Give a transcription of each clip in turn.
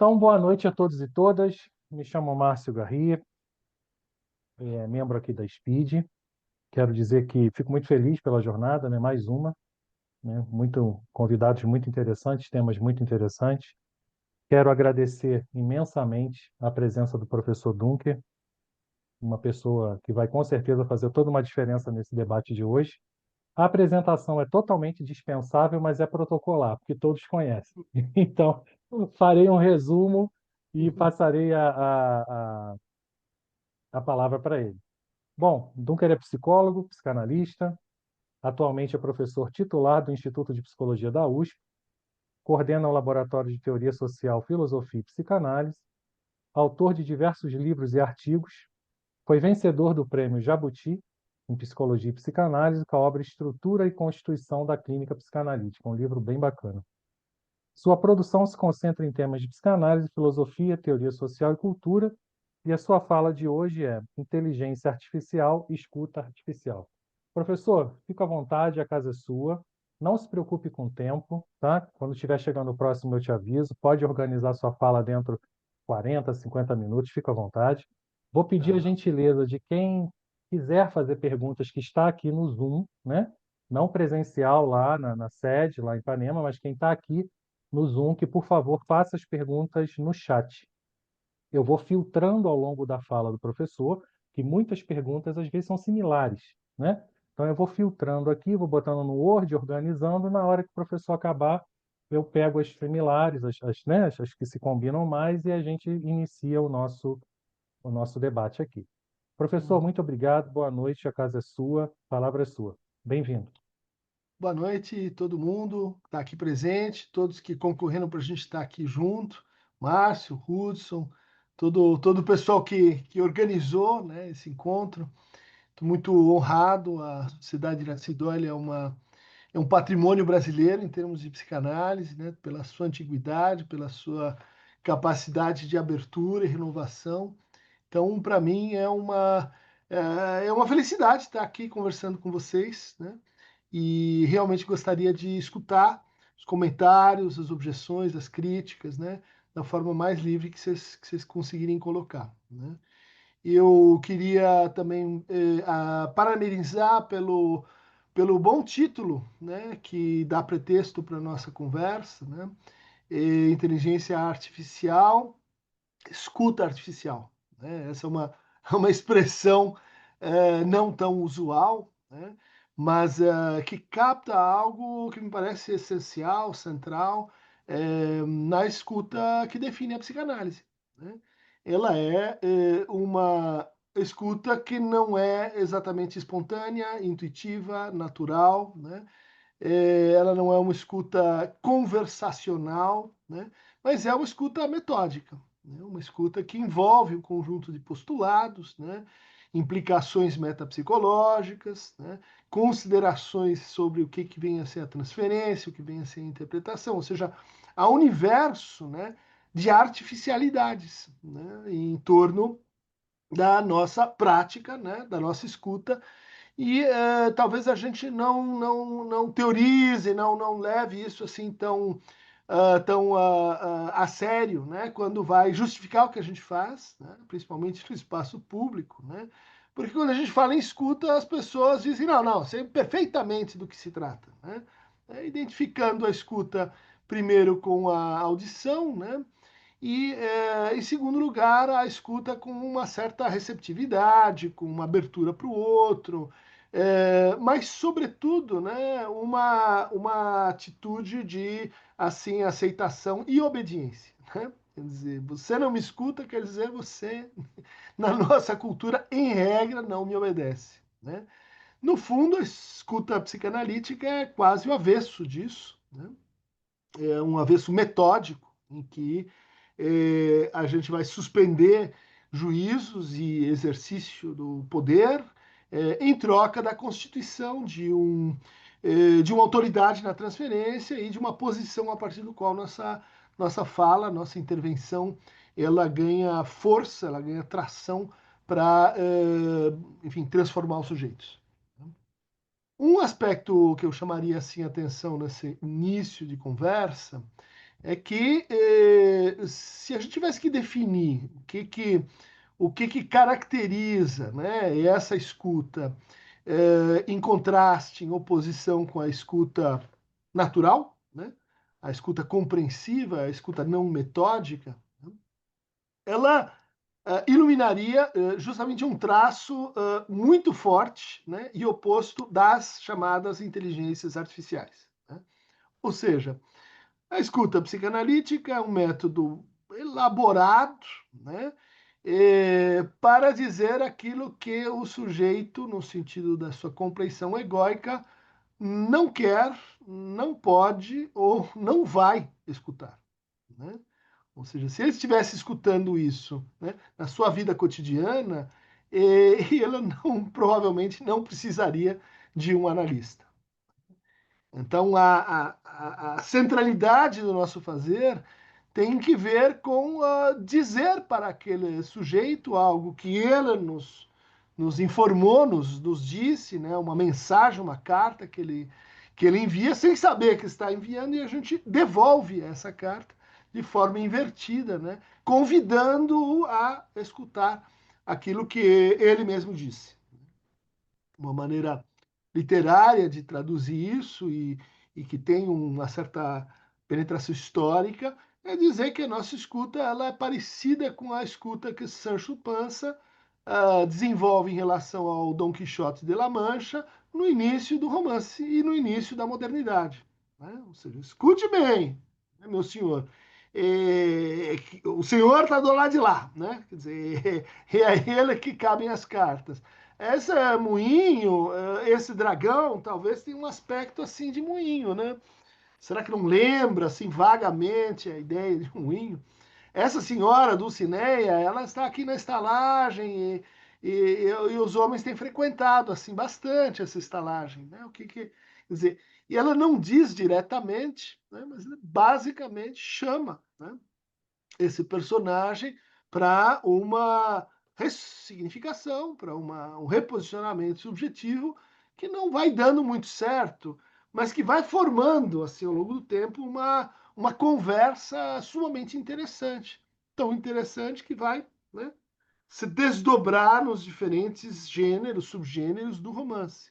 Então, boa noite a todos e todas. Me chamo Márcio Garria, membro aqui da SPID. Quero dizer que fico muito feliz pela jornada, né? Mais uma, né? Convidados muito interessantes, temas muito interessantes. Quero agradecer imensamente a presença do professor Dunker, uma pessoa que vai com certeza fazer toda uma diferença nesse debate de hoje. A apresentação é totalmente dispensável, mas é protocolar, porque todos conhecem. Então, farei um resumo e passarei a palavra para ele. Bom, Dunker é psicólogo, psicanalista, atualmente é professor titular do Instituto de Psicologia da USP, coordena o Laboratório de Teoria Social, Filosofia e Psicanálise, autor de diversos livros e artigos, foi vencedor do Prêmio Jabuti em Psicologia e Psicanálise com a obra Estrutura e Constituição da Clínica Psicanalítica, um livro bem bacana. Sua produção se concentra em temas de psicanálise, filosofia, teoria social e cultura, e a sua fala de hoje é inteligência artificial e escuta artificial. Professor, fica à vontade, a casa é sua. Não se preocupe com o tempo, tá? Quando estiver chegando o próximo, eu te aviso. Pode organizar sua fala dentro de 40, 50 minutos, fica à vontade. Vou pedir a Tá. gentileza de quem quiser fazer perguntas que está aqui no Zoom, né? Não presencial lá na sede, lá em Ipanema, mas quem está aqui no Zoom, que por favor faça as perguntas no chat. Eu vou filtrando ao longo da fala do professor, que muitas perguntas às vezes são similares, né? Então eu vou filtrando aqui, vou botando no Word, organizando, na hora que o professor acabar, eu pego as similares, né, as que se combinam mais, e a gente inicia o nosso debate aqui. Professor, Uhum. muito obrigado, boa noite, a casa é sua, a palavra é sua. Bem-vindo. Boa noite, todo mundo que está aqui presente, todos que concorreram para a gente estar aqui junto, Márcio, Hudson, todo o pessoal que organizou, né, esse encontro. Estou muito honrado, a Sociedade de Iracedoile é um patrimônio brasileiro em termos de psicanálise, né, pela sua antiguidade, pela sua capacidade de abertura e renovação. Então, para mim, é uma felicidade estar aqui conversando com vocês, né? E realmente gostaria de escutar os comentários, as objeções, as críticas, né? Da forma mais livre que vocês conseguirem colocar, né? Eu queria também parabenizar pelo bom título, né? Que dá pretexto para a nossa conversa, né? Inteligência artificial, escuta artificial, né? Essa é uma expressão não tão usual, né? Mas que capta algo que me parece essencial, central, na escuta que define a psicanálise, né? Ela é uma escuta que não é exatamente espontânea, intuitiva, natural, né? Ela não é uma escuta conversacional, né? Mas é uma escuta metódica, né? Uma escuta que envolve um conjunto de postulados, né? Implicações metapsicológicas, né? Considerações sobre o que vem a ser a transferência, o que vem a ser a interpretação, ou seja, há um universo, né, de artificialidades, né, em torno da nossa prática, né, da nossa escuta, e talvez a gente não teorize, não leve isso assim tão a sério, né? Quando vai justificar o que a gente faz, né? Principalmente no espaço público, né? Porque quando a gente fala em escuta, as pessoas dizem, não, sei perfeitamente do que se trata, né? Identificando a escuta primeiro com a audição, né? E, em segundo lugar, a escuta com uma certa receptividade, com uma abertura para o outro, mas, sobretudo, né, uma atitude de assim aceitação e obediência. Né? Quer dizer, você não me escuta, quer dizer, você, na nossa cultura, em regra, não me obedece. Né? No fundo, a escuta psicanalítica é quase o avesso disso, né? É um avesso metódico, em que a gente vai suspender juízos e exercício do poder em troca da constituição de uma autoridade na transferência e de uma posição a partir do qual nossa fala, nossa intervenção, ela ganha força, ela ganha tração para, enfim, transformar os sujeitos. Um aspecto que eu chamaria assim atenção nesse início de conversa é que se se a gente tivesse que definir o que caracteriza, né, essa escuta em contraste, em oposição com a escuta natural, né, a escuta compreensiva, a escuta não metódica, né, ela iluminaria justamente um traço muito forte, né, e oposto das chamadas inteligências artificiais, né? Ou seja, a escuta psicanalítica é um método elaborado, né, para dizer aquilo que o sujeito, no sentido da sua compreensão egóica, não quer, não pode ou não vai escutar, né? Ou seja, se ele estivesse escutando isso, né, na sua vida cotidiana, ele não, provavelmente não precisaria de um analista. Então, a centralidade do nosso fazer tem que ver com dizer para aquele sujeito algo que ele nos informou, nos disse, né, uma mensagem, uma carta que ele envia sem saber que está enviando, e a gente devolve essa carta de forma invertida, né, convidando-o a escutar aquilo que ele mesmo disse. Uma maneira literária de traduzir isso e que tem uma certa penetração histórica é dizer que a nossa escuta ela é parecida com a escuta que Sancho Panza desenvolve em relação ao Dom Quixote de La Mancha no início do romance e no início da modernidade, né? Ou seja, escute bem, né, meu senhor. O senhor está do lado de lá, né? Quer dizer, é ele que cabem as cartas. Esse moinho, esse dragão, talvez tenha um aspecto assim de moinho, né? Será que não lembra, assim, vagamente a ideia de um moinho? Essa senhora Dulcineia, ela está aqui na estalagem e os homens têm frequentado, assim, bastante essa estalagem, né? Quer dizer, e ela não diz diretamente, né? Mas basicamente chama, né, esse personagem para uma ressignificação, para um reposicionamento subjetivo que não vai dando muito certo, mas que vai formando, assim, ao longo do tempo, uma conversa sumamente interessante. Tão interessante que vai, né, se desdobrar nos diferentes gêneros, subgêneros do romance.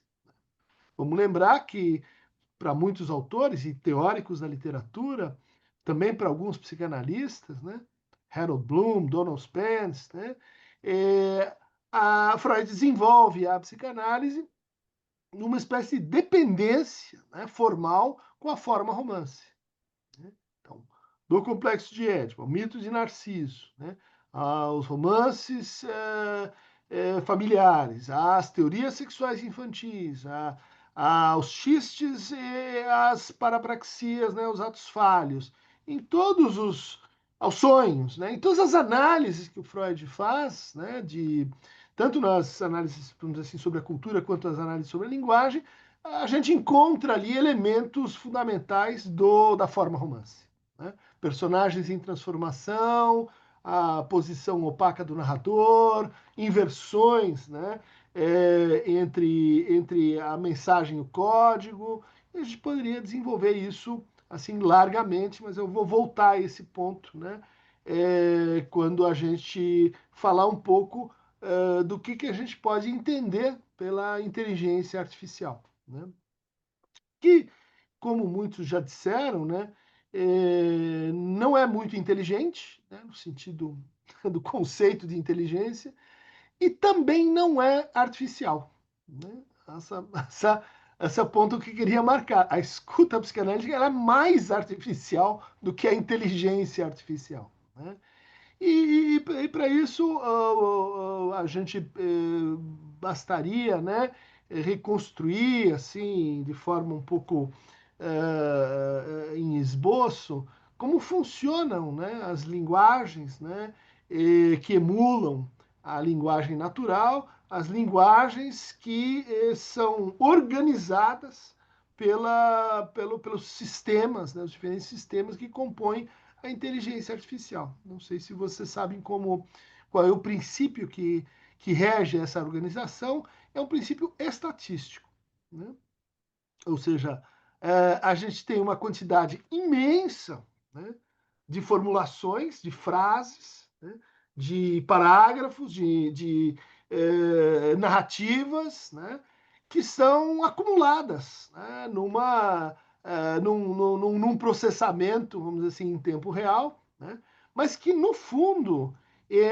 Vamos lembrar que para muitos autores e teóricos da literatura, também para alguns psicanalistas, né? Harold Bloom, Donald Spence, né? A Freud desenvolve a psicanálise numa espécie de dependência, né, formal com a forma romance, né? Então, do Complexo de Édipo, o Mito de Narciso, né, aos romances familiares, às teorias sexuais infantis, aos xistes e às parapraxias, né, os atos falhos, em todos aos sonhos, né, em todas as análises que o Freud faz, né, tanto nas análises, vamos dizer assim, sobre a cultura quanto nas análises sobre a linguagem, a gente encontra ali elementos fundamentais da forma romance, né? Personagens em transformação, a posição opaca do narrador, inversões, né, entre a mensagem e o código. E a gente poderia desenvolver isso assim largamente, mas eu vou voltar a esse ponto, né, quando a gente falar um pouco do que a gente pode entender pela inteligência artificial, né? Que, como muitos já disseram, né, não é muito inteligente, né, no sentido do conceito de inteligência, e também não é artificial, né? Esse é o ponto que eu queria marcar. A escuta psicanalítica ela é mais artificial do que a inteligência artificial, né? E para isso a gente bastaria, né, reconstruir assim de forma um pouco em esboço como funcionam, né, as linguagens, né, que emulam a linguagem natural, as linguagens que são organizadas pelos sistemas, né, os diferentes sistemas que compõem a inteligência artificial. Não sei se vocês sabem qual é o princípio que rege essa organização. É um princípio estatístico, né? Ou seja, a gente tem uma quantidade imensa, né, de formulações, de frases, né, de parágrafos, de narrativas, né, que são acumuladas, né, num processamento, vamos dizer assim, em tempo real, né, mas que, no fundo,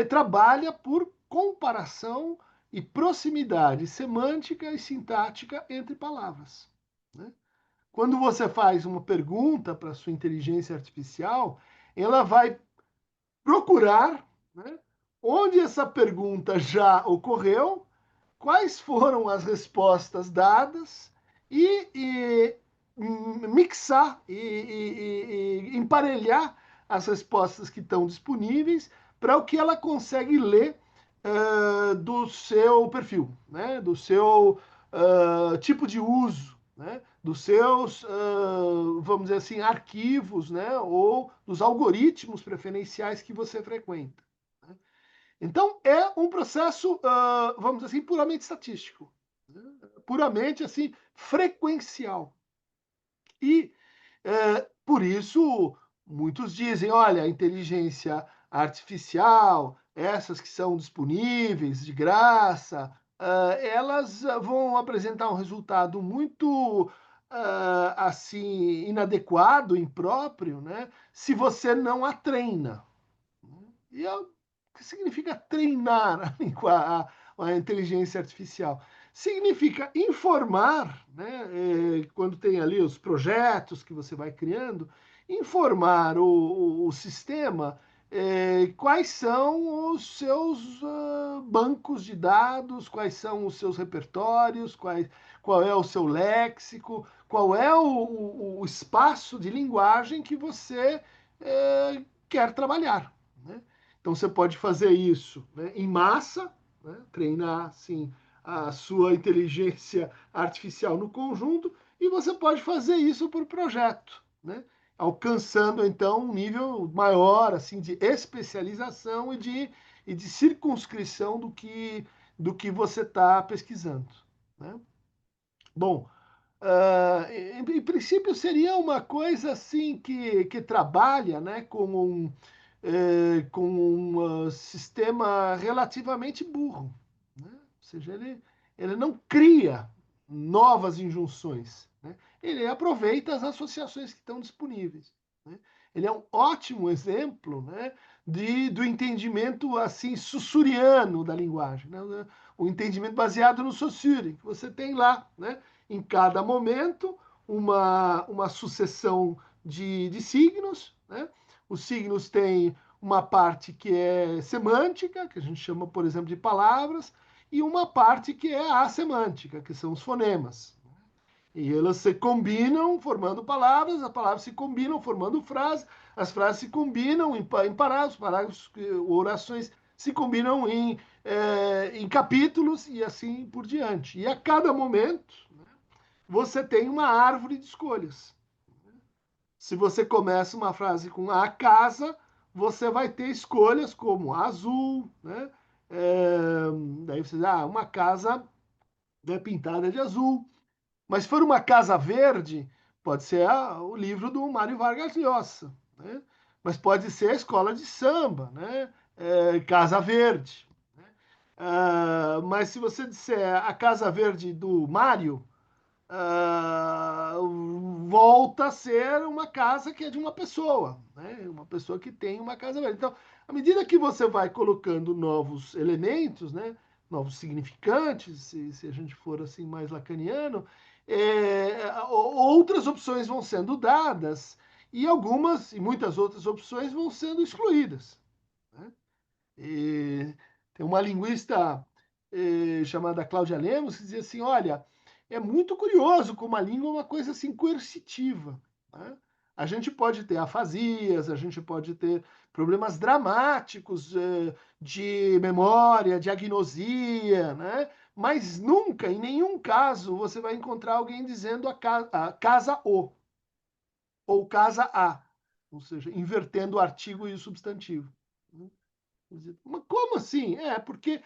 trabalha por comparação e proximidade semântica e sintática entre palavras. Né? Quando você faz uma pergunta para a sua inteligência artificial, ela vai procurar, né, onde essa pergunta já ocorreu, quais foram as respostas dadas e mixar e emparelhar as respostas que estão disponíveis para o que ela consegue ler do seu perfil, né, do seu tipo de uso, né, dos seus, vamos dizer assim, arquivos, né, ou dos algoritmos preferenciais que você frequenta. Né? Então, é um processo, vamos dizer assim, puramente estatístico, né? Puramente assim, frequencial. E, por isso, muitos dizem, olha, a inteligência artificial, essas que são disponíveis de graça, elas vão apresentar um resultado muito assim inadequado, impróprio, né? Se você não a treina. E o que significa treinar a inteligência artificial? Significa informar, né, quando tem ali os projetos que você vai criando, informar o sistema quais são os seus bancos de dados, quais são os seus repertórios, qual é o seu léxico, qual é o espaço de linguagem que você quer trabalhar. Né? Então você pode fazer isso, né, em massa, né, treinar assim a sua inteligência artificial no conjunto, e você pode fazer isso por projeto, né, alcançando então um nível maior assim de especialização e de circunscrição do que você está pesquisando. Né? Bom, em princípio seria uma coisa assim que trabalha, né, com um sistema relativamente burro, né? Ou seja, ele não cria novas injunções, né? Ele aproveita as associações que estão disponíveis. Né? Ele é um ótimo exemplo, né, do entendimento assim sussuriano da linguagem, né? O entendimento baseado no Saussure, que você tem lá, né, em cada momento uma sucessão de signos, né? Os signos têm uma parte que é semântica, que a gente chama, por exemplo, de palavras, e uma parte que é assemântica, que são os fonemas. E elas se combinam formando palavras, as palavras se combinam formando frases, as frases se combinam em parágrafos, orações se combinam em capítulos e assim por diante. E a cada momento, né, você tem uma árvore de escolhas. Se você começa uma frase com a casa, você vai ter escolhas como azul, né? Daí você diz, uma casa pintada de azul. Mas se for uma casa verde, pode ser o livro do Mário Vargas Llosa, né? Mas pode ser a escola de samba, né? Casa Verde. Né? Mas se você disser a Casa Verde do Mário, volta a ser uma casa que é de uma pessoa, né? Uma pessoa que tem uma casa velha. Então, à medida que você vai colocando novos elementos, né? Novos significantes, se a gente for assim mais lacaniano, outras opções vão sendo dadas e algumas e muitas outras opções vão sendo excluídas. Né? E tem uma linguista chamada Cláudia Lemos que dizia assim, olha, é muito curioso como a língua é uma coisa assim coercitiva. Né? A gente pode ter afasias, a gente pode ter problemas dramáticos de memória, de agnosia, né? Mas nunca, em nenhum caso, você vai encontrar alguém dizendo a casa o ou casa a, ou seja, invertendo o artigo e o substantivo. Né? Mas como assim? Porque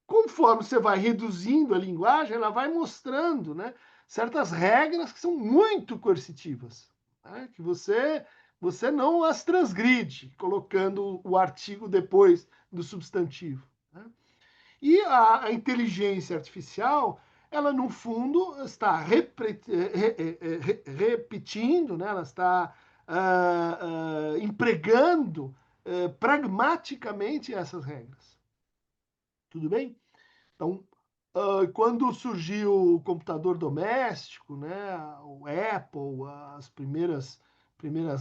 conforme você vai reduzindo a linguagem, ela vai mostrando, né, certas regras que são muito coercitivas, né, que você você não as transgride, colocando o artigo depois do substantivo, né? E a inteligência artificial, ela no fundo está repetindo, né? Ela está empregando pragmaticamente essas regras. Tudo bem? Então, quando surgiu o computador doméstico, né, o Apple, as primeiras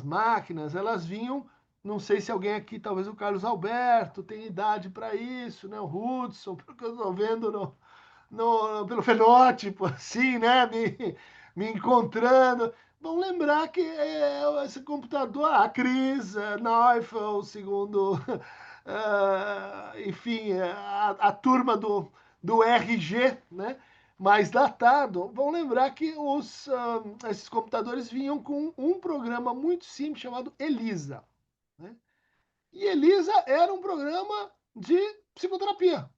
máquinas, elas vinham, não sei se alguém aqui, talvez o Carlos Alberto, tem idade para isso, né, o Hudson, porque eu estou vendo pelo fenótipo, assim, né, me encontrando. Vamos lembrar que esse computador, a Cris, Neufeld, segundo, enfim, a turma do RG, né, mais datado, vão lembrar que esses computadores vinham com um programa muito simples chamado ELISA, né? E ELISA era um programa de psicoterapia,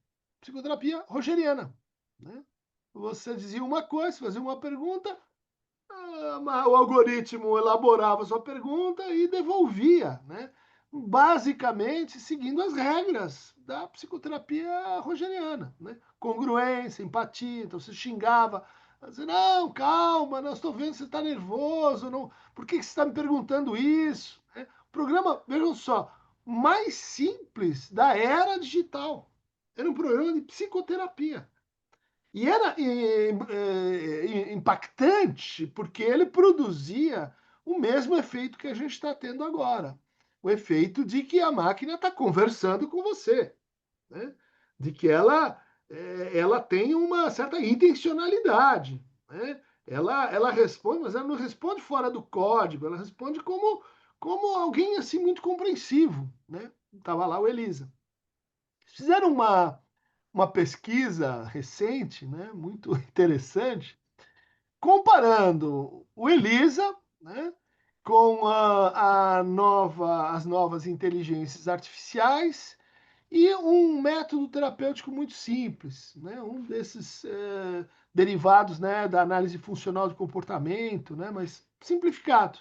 psicoterapia rogeriana, né? Você dizia uma coisa, fazia uma pergunta, o algoritmo elaborava a sua pergunta e devolvia, né? Basicamente seguindo as regras da psicoterapia rogeriana, né? Congruência, empatia, então você xingava, você, não, calma, não estou vendo que você está nervoso, não, por que você está me perguntando isso? Né? Programa, vejam só, mais simples da era digital. Era um programa de psicoterapia. E era impactante porque ele produzia o mesmo efeito que a gente está tendo agora. O efeito de que a máquina está conversando com você, né? De que ela tem uma certa intencionalidade, né? Ela responde, mas ela não responde fora do código, ela responde como alguém assim muito compreensivo, né? Tava lá o Elisa. Fizeram uma pesquisa recente, né, muito interessante, comparando o ELISA, né, com as novas inteligências artificiais e um método terapêutico muito simples, né, um desses derivados, né, da análise funcional de comportamento, né, mas simplificado.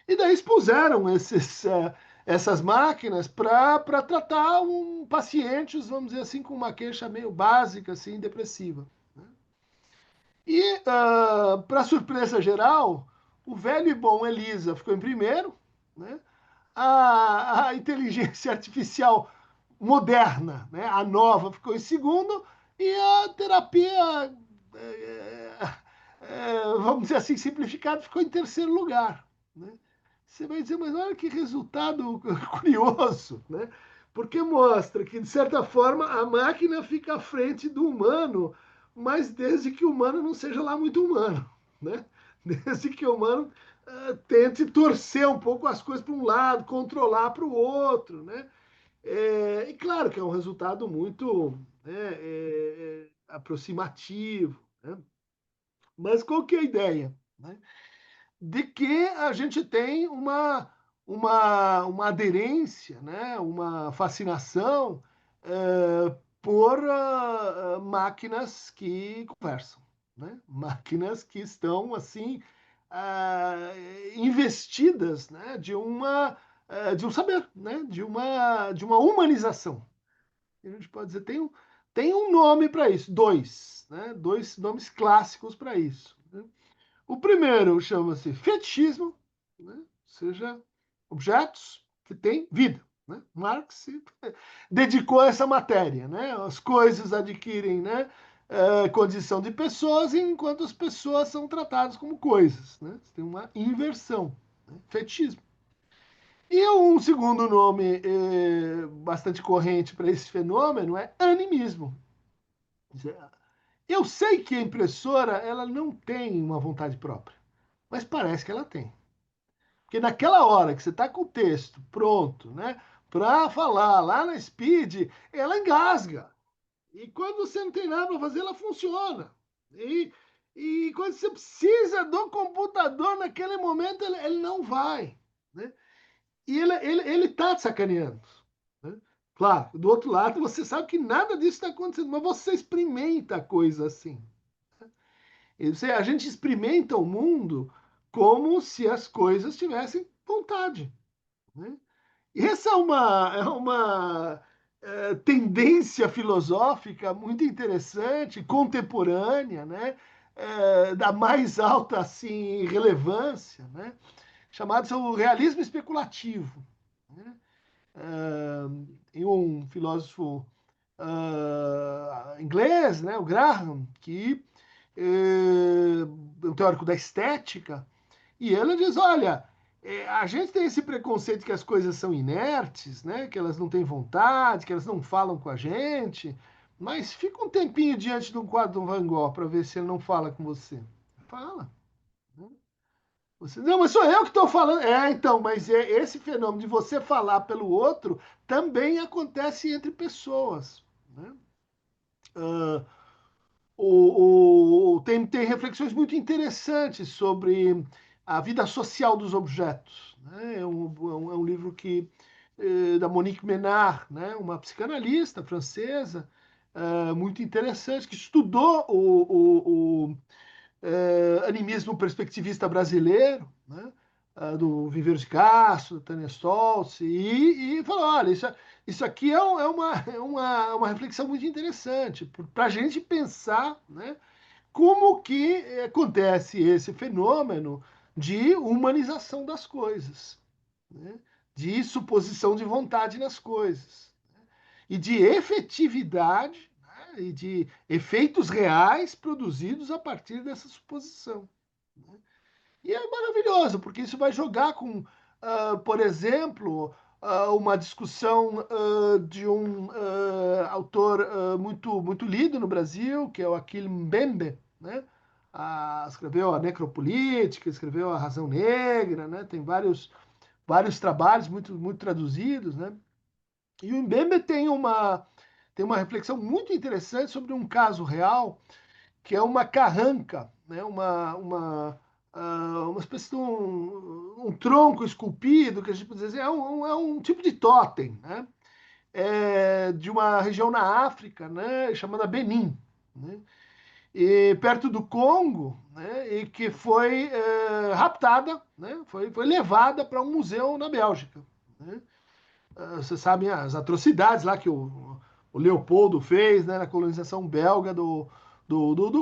E daí expuseram essas máquinas para tratar pacientes, vamos dizer assim, com uma queixa meio básica, assim, depressiva. E, para surpresa geral, o velho e bom Elisa ficou em primeiro, né? A inteligência artificial moderna, né? A nova, ficou em segundo, e a terapia, vamos dizer assim, simplificada, ficou em terceiro lugar, né? Você vai dizer, mas olha que resultado curioso, né? Porque mostra que, de certa forma, a máquina fica à frente do humano, mas desde que o humano não seja lá muito humano, né? Desde que o humano tente torcer um pouco as coisas para um lado, controlar para o outro, né? E claro que é um resultado muito, né, aproximativo, né? Mas qual que é a ideia, né? De que a gente tem uma aderência, né? Uma fascinação por máquinas que conversam, né? Máquinas que estão assim investidas, né? De um saber, né? De uma humanização. A gente pode dizer tem um nome para isso, dois, né? Dois nomes clássicos para isso, né? O primeiro chama-se fetichismo, né? Ou seja, objetos que têm vida, né? Marx se dedicou a essa matéria, né? As coisas adquirem, né, condição de pessoas, enquanto as pessoas são tratadas como coisas, né? Tem uma inversão, né? Fetichismo. E um segundo nome bastante corrente para esse fenômeno é animismo. Eu sei que a impressora ela não tem uma vontade própria, mas parece que ela tem. Porque naquela hora que você está com o texto pronto, né, para falar lá na Speed, ela engasga. E quando você não tem nada para fazer, ela funciona. E quando você precisa do computador naquele momento, ele não vai, né? E ele tá te sacaneando, né? Claro, do outro lado, você sabe que nada disso está acontecendo, mas você experimenta a coisa assim. A gente experimenta o mundo como se as coisas tivessem vontade, né? E essa é uma tendência filosófica muito interessante, contemporânea, né? Da mais alta assim, relevância, né? Chamado o realismo especulativo, né? Tem um filósofo inglês, né, o Graham, que é um teórico da estética, e ele diz, olha, a gente tem esse preconceito que as coisas são inertes, né, que elas não têm vontade, que elas não falam com a gente, mas fica um tempinho diante de um quadro do Van Gogh para ver se ele não fala com você. Fala. Né? Você, não, mas sou eu que estou falando. Então, mas esse fenômeno de você falar pelo outro também acontece entre pessoas. Né? Uh, tem reflexões muito interessantes sobre a vida social dos objetos. Né? É um livro da Monique Ménard, né? Uma psicanalista francesa, muito interessante, que estudou o animismo perspectivista brasileiro, né? Do Viveiro de Castro, da Tânia Stoltz, e falou, olha, isso aqui é uma reflexão muito interessante para a gente pensar, né, como que acontece esse fenômeno de humanização das coisas, né, de suposição de vontade nas coisas, né, e de efetividade, né, e de efeitos reais produzidos a partir dessa suposição. Né? E é maravilhoso, porque isso vai jogar com, por exemplo, uma discussão de um autor muito, muito lido no Brasil, que é o Achille Mbembe, né? Escreveu a Necropolítica, escreveu a Razão Negra, né? Tem vários trabalhos muito, muito traduzidos, né? E o Mbembe tem uma reflexão muito interessante sobre um caso real que é uma carranca, né? Uma espécie de um tronco esculpido, que a gente pode dizer, é um tipo de totem, né? De uma região na África, né? Chamada Benin, né? E perto do Congo, né? E que foi raptada, né? Foi levada para um museu na Bélgica, né? Vocês sabem as atrocidades lá que o Leopoldo fez, né, na colonização belga do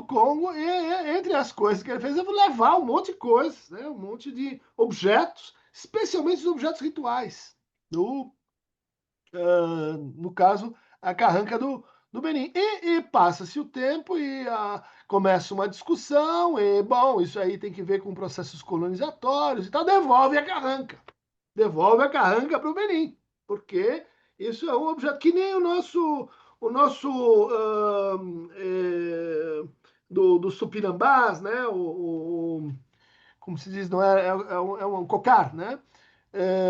Congo, e entre as coisas que ele fez, ele levar um monte de coisas, né, um monte de objetos, especialmente os objetos rituais, no caso, a carranca do Benin. E passa-se o tempo e começa uma discussão, e, bom, isso aí tem que ver com processos colonizatórios e tal, devolve a carranca para o Benin, porque isso é um objeto que nem o nosso dos Tupinambás, né? Como se diz, não é um cocar, né?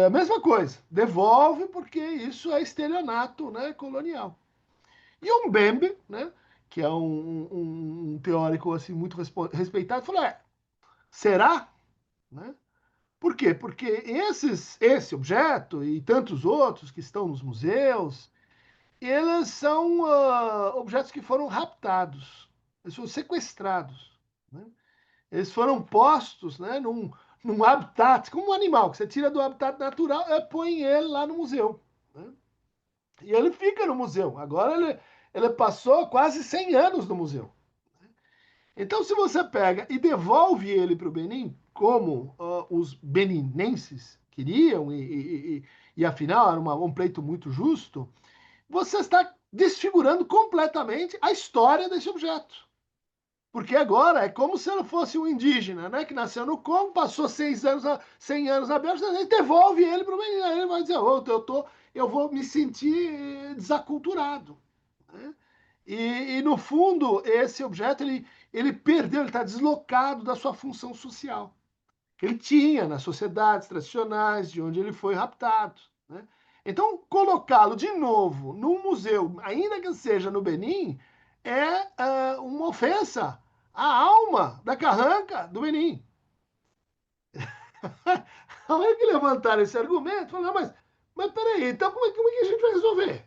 A mesma coisa, devolve porque isso é estelionato, né, colonial. E o Mbembe, né, que é um teórico assim muito respeitado, falou: será? Né? Por quê? Porque esse objeto e tantos outros que estão nos museus, eles são objetos que foram raptados, eles foram sequestrados, né? Eles foram postos, né, num habitat, como um animal, que você tira do habitat natural e põe ele lá no museu. Né? E ele fica no museu. Agora ele passou quase 100 anos no museu. Então, se você pega e devolve ele para o Benin, como os beninenses queriam, e afinal era um pleito muito justo, você está desfigurando completamente a história desse objeto. Porque agora é como se ele fosse um indígena, né? Que nasceu no Congo, passou 100 anos na Bélgica, e devolve ele para o Benin. Aí ele vai dizer, eu vou me sentir desaculturado. Né? E, no fundo, esse objeto, ele perdeu, ele está deslocado da sua função social que ele tinha nas sociedades tradicionais de onde ele foi raptado. Né? Então, colocá-lo de novo num museu, ainda que seja no Benin, é uma ofensa à alma da carranca do Benin. A hora que levantaram esse argumento, falaram, mas peraí, então como é que a gente vai resolver?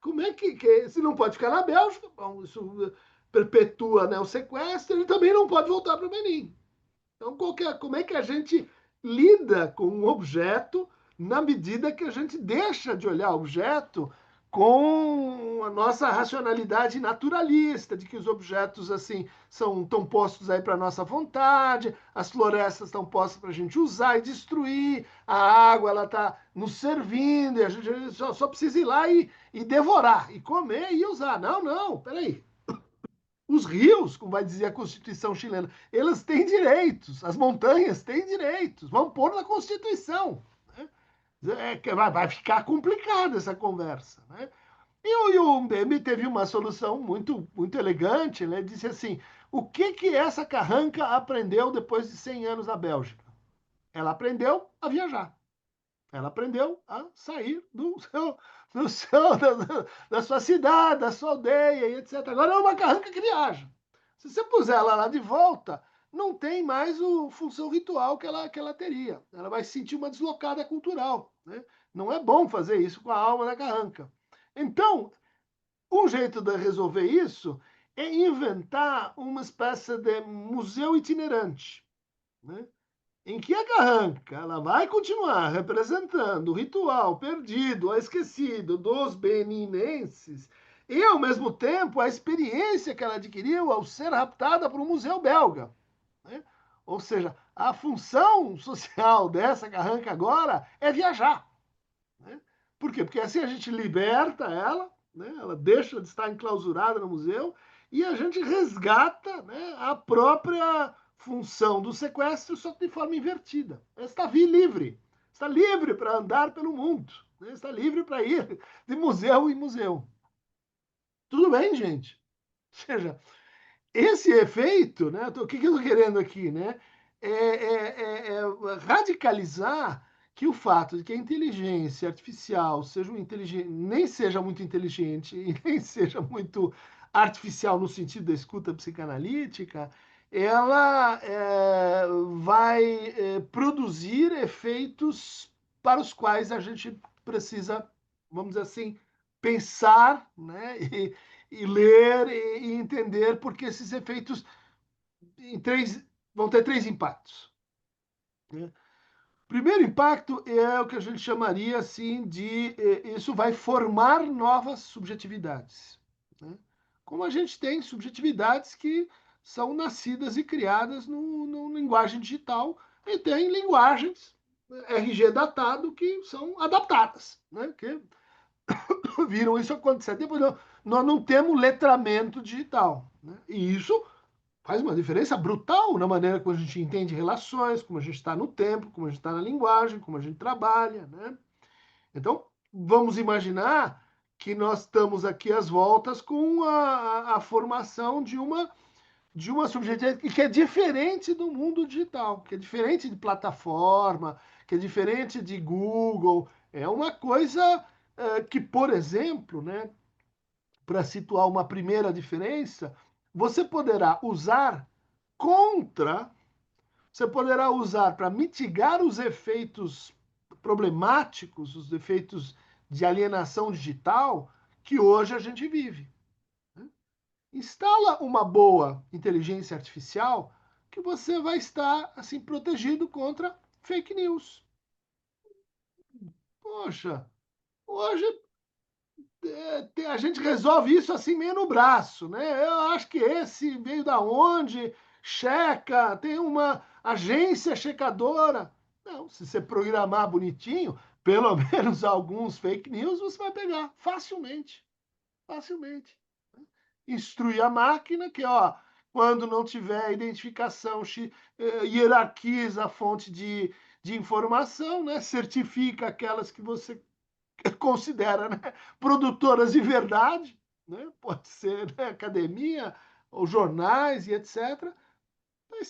Como é que se não pode ficar na Bélgica, bom, isso perpetua, né, o sequestro, ele também não pode voltar para o Benin. Então, como é que a gente lida com um objeto na medida que a gente deixa de olhar o objeto com a nossa racionalidade naturalista, de que os objetos assim estão postos aí para nossa vontade, as florestas estão postas para a gente usar e destruir, a água ela está nos servindo, e a gente só precisa ir lá e devorar, e comer e usar. Não, não, peraí. Os rios, como vai dizer a Constituição chilena, eles têm direitos, as montanhas têm direitos, vamos pôr na Constituição. Né? Vai ficar complicada essa conversa. Né? E o Mbembe teve uma solução muito elegante, né? Disse assim, o que essa carranca aprendeu depois de 100 anos na Bélgica? Ela aprendeu a viajar. Ela aprendeu a sair da sua cidade, da sua aldeia e etc. Agora é uma carranca que viaja. Se você puser ela lá de volta, não tem mais a função ritual que ela teria. Ela vai sentir uma deslocada cultural. Né? Não é bom fazer isso com a alma da carranca. Então, um jeito de resolver isso é inventar uma espécie de museu itinerante. Né? Em que a carranca ela vai continuar representando o ritual perdido ou esquecido dos beninenses e, ao mesmo tempo, a experiência que ela adquiriu ao ser raptada para um museu belga. Né? Ou seja, a função social dessa carranca agora é viajar. Né? Por quê? Porque assim a gente liberta ela, né? Ela deixa de estar enclausurada no museu e a gente resgata, né, a própria função do sequestro, só que de forma invertida. Ela está livre, está livre para andar pelo mundo, né? Está livre para ir de museu em museu. Tudo bem, gente? Ou seja, esse efeito, né? O que eu estou querendo aqui, né? É radicalizar que o fato de que a inteligência artificial seja nem seja muito inteligente e nem seja muito artificial no sentido da escuta psicanalítica, ela vai produzir efeitos para os quais a gente precisa, vamos dizer assim, pensar, né? E ler e entender, porque esses efeitos vão ter três impactos. Né? Primeiro impacto é o que a gente chamaria assim de isso vai formar novas subjetividades. Né? Como a gente tem subjetividades que são nascidas e criadas no linguagem digital e tem linguagens RG datado que são adaptadas, né? Que viram isso acontecer. Depois nós não temos letramento digital. Né? E isso faz uma diferença brutal na maneira como a gente entende relações, como a gente está no tempo, como a gente está na linguagem, como a gente trabalha. Né? Então, vamos imaginar que nós estamos aqui às voltas com a formação de uma subjetividade que é diferente do mundo digital, que é diferente de plataforma, que é diferente de Google. É uma coisa que, por exemplo, né, para situar uma primeira diferença, você poderá usar contra, você poderá usar para mitigar os efeitos problemáticos, os efeitos de alienação digital que hoje a gente vive. Instala uma boa inteligência artificial que você vai estar assim protegido contra fake news. Poxa, hoje a gente resolve isso assim meio no braço, né? Eu acho que esse veio da onde, checa, tem uma agência checadora. Não, se você programar bonitinho, pelo menos alguns fake news você vai pegar facilmente, facilmente. Instruir a máquina que, ó, quando não tiver identificação, hierarquiza a fonte de informação, né? Certifica aquelas que você considera, né, produtoras de verdade, né? Pode ser, né, academia ou jornais e etc. Vai